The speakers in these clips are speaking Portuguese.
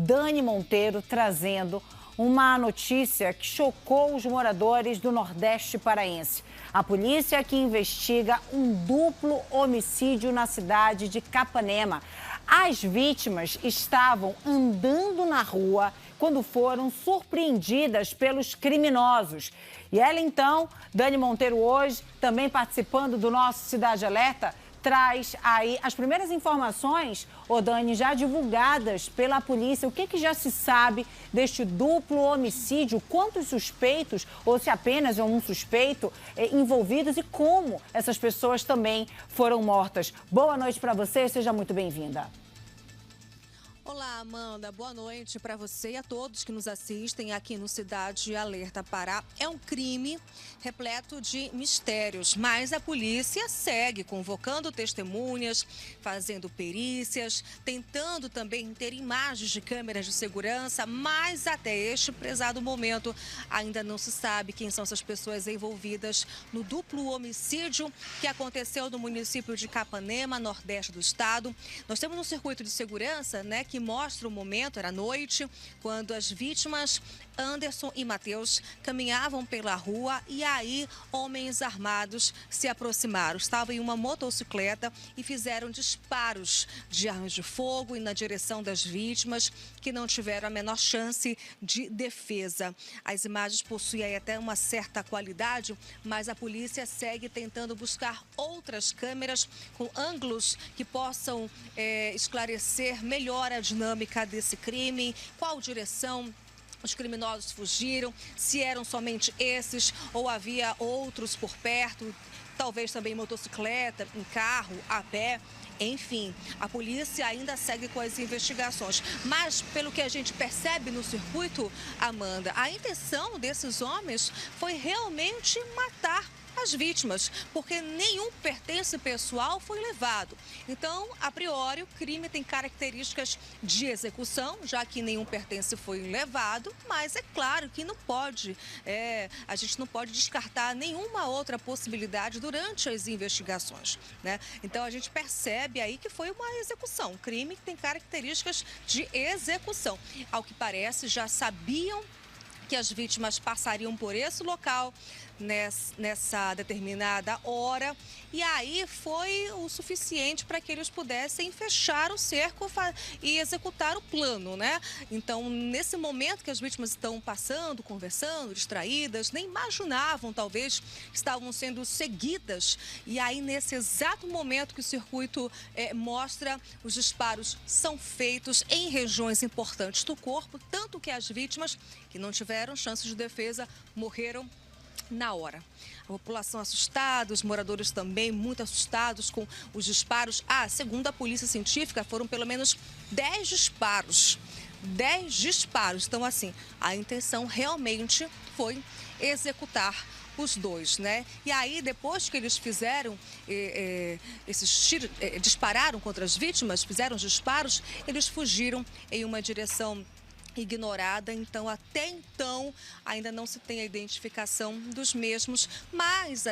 Dani Monteiro, trazendo uma notícia que chocou os moradores do Nordeste paraense. A polícia que investiga um duplo homicídio na cidade de Capanema. As vítimas estavam andando na rua quando foram surpreendidas pelos criminosos. E ela então, Dani Monteiro hoje, também participando do nosso Cidade Alerta, traz aí as primeiras informações, Dani, já divulgadas pela polícia. O que já se sabe deste duplo homicídio? Quantos suspeitos, ou se apenas é um suspeito, envolvidos e como essas pessoas também foram mortas? Boa noite para você, seja muito bem-vinda. Olá, Amanda. Boa noite para você e a todos que nos assistem aqui no Cidade Alerta Pará. É um crime repleto de mistérios, mas a polícia segue convocando testemunhas, fazendo perícias, tentando também ter imagens de câmeras de segurança, mas até este prezado momento ainda não se sabe quem são essas pessoas envolvidas no duplo homicídio que aconteceu no município de Capanema, nordeste do estado. Nós temos um circuito de segurança, né, que mostra o momento, era noite, quando as vítimas Anderson e Matheus caminhavam pela rua e aí homens armados se aproximaram. Estavam em uma motocicleta e fizeram disparos de armas de fogo na direção das vítimas, que não tiveram a menor chance de defesa. As imagens possuem aí até uma certa qualidade, mas a polícia segue tentando buscar outras câmeras com ângulos que possam esclarecer melhor a dinâmica desse crime, qual direção os criminosos fugiram, se eram somente esses ou havia outros por perto, talvez também motocicleta, em carro, a pé. Enfim, a polícia ainda segue com as investigações. Mas, pelo que a gente percebe no circuito, Amanda, a intenção desses homens foi realmente matar as vítimas, porque nenhum pertence pessoal foi levado. Então, a priori, o crime tem características de execução, já que nenhum pertence foi levado, mas é claro que não pode, a gente não pode descartar nenhuma outra possibilidade durante as investigações, né? Então, a gente percebe aí que foi uma execução, um crime que tem características de execução. Ao que parece, já sabiam que as vítimas passariam por esse local nessa determinada hora, e aí foi o suficiente para que eles pudessem fechar o cerco e executar o plano, né? Então, nesse momento que as vítimas estão passando, conversando, distraídas, nem imaginavam, talvez, que estavam sendo seguidas, e aí nesse exato momento que o circuito mostra, os disparos são feitos em regiões importantes do corpo, tanto que as vítimas, que não tiveram chance de defesa, morreram na hora. A população assustada, os moradores também muito assustados com os disparos. Segundo a polícia científica, foram pelo menos 10 disparos. 10 disparos. Então, assim, a intenção realmente foi executar os dois, né? E aí, depois que eles fizeram esses tiros, dispararam contra as vítimas, fizeram os disparos, eles fugiram em uma direção ignorada. Então, até então, ainda não se tem a identificação dos mesmos, mas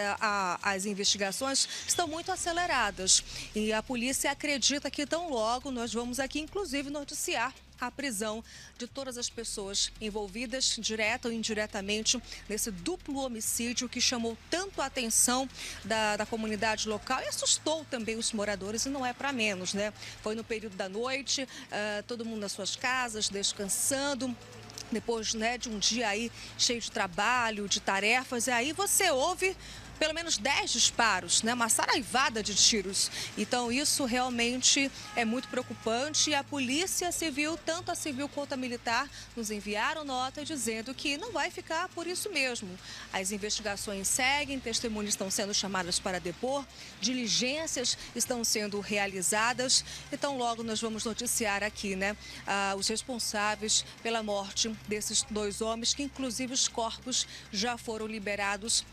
as investigações estão muito aceleradas e a polícia acredita que tão logo nós vamos aqui, inclusive, noticiar a prisão de todas as pessoas envolvidas, direta ou indiretamente, nesse duplo homicídio que chamou tanto a atenção da comunidade local e assustou também os moradores, e não é para menos, né? Foi no período da noite, todo mundo nas suas casas, descansando, depois, né, de um dia aí cheio de trabalho, de tarefas, e aí você ouve pelo menos 10 disparos, né? Uma saraivada de tiros. Então, isso realmente é muito preocupante e a Polícia Civil, tanto a civil quanto a militar, nos enviaram nota dizendo que não vai ficar por isso mesmo. As investigações seguem, testemunhas estão sendo chamadas para depor, diligências estão sendo realizadas. Então, logo nós vamos noticiar aqui, né, os responsáveis pela morte desses dois homens, que inclusive os corpos já foram liberados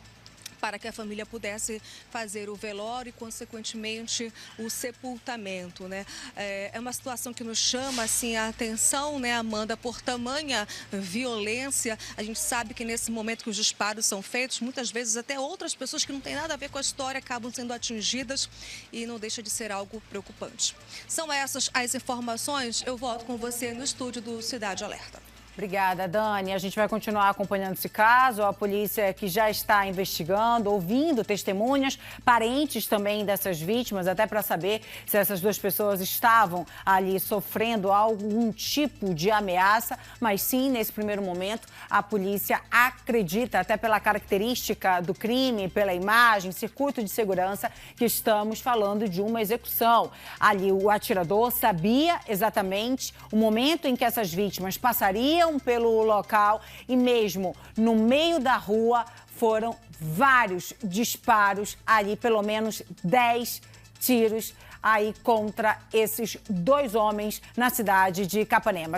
para que a família pudesse fazer o velório e, consequentemente, o sepultamento, né? É uma situação que nos chama, assim, a atenção, né, Amanda, por tamanha violência. A gente sabe que nesse momento que os disparos são feitos, muitas vezes até outras pessoas que não têm nada a ver com a história acabam sendo atingidas e não deixa de ser algo preocupante. São essas as informações. Eu volto com você no estúdio do Cidade Alerta. Obrigada, Dani. A gente vai continuar acompanhando esse caso. A polícia que já está investigando, ouvindo testemunhas, parentes também dessas vítimas, até para saber se essas duas pessoas estavam ali sofrendo algum tipo de ameaça. Mas sim, nesse primeiro momento, a polícia acredita, até pela característica do crime, pela imagem, circuito de segurança, que estamos falando de uma execução. Ali o atirador sabia exatamente o momento em que essas vítimas passariam pelo local e mesmo no meio da rua foram vários disparos ali, pelo menos 10 tiros aí contra esses dois homens na cidade de Capanema.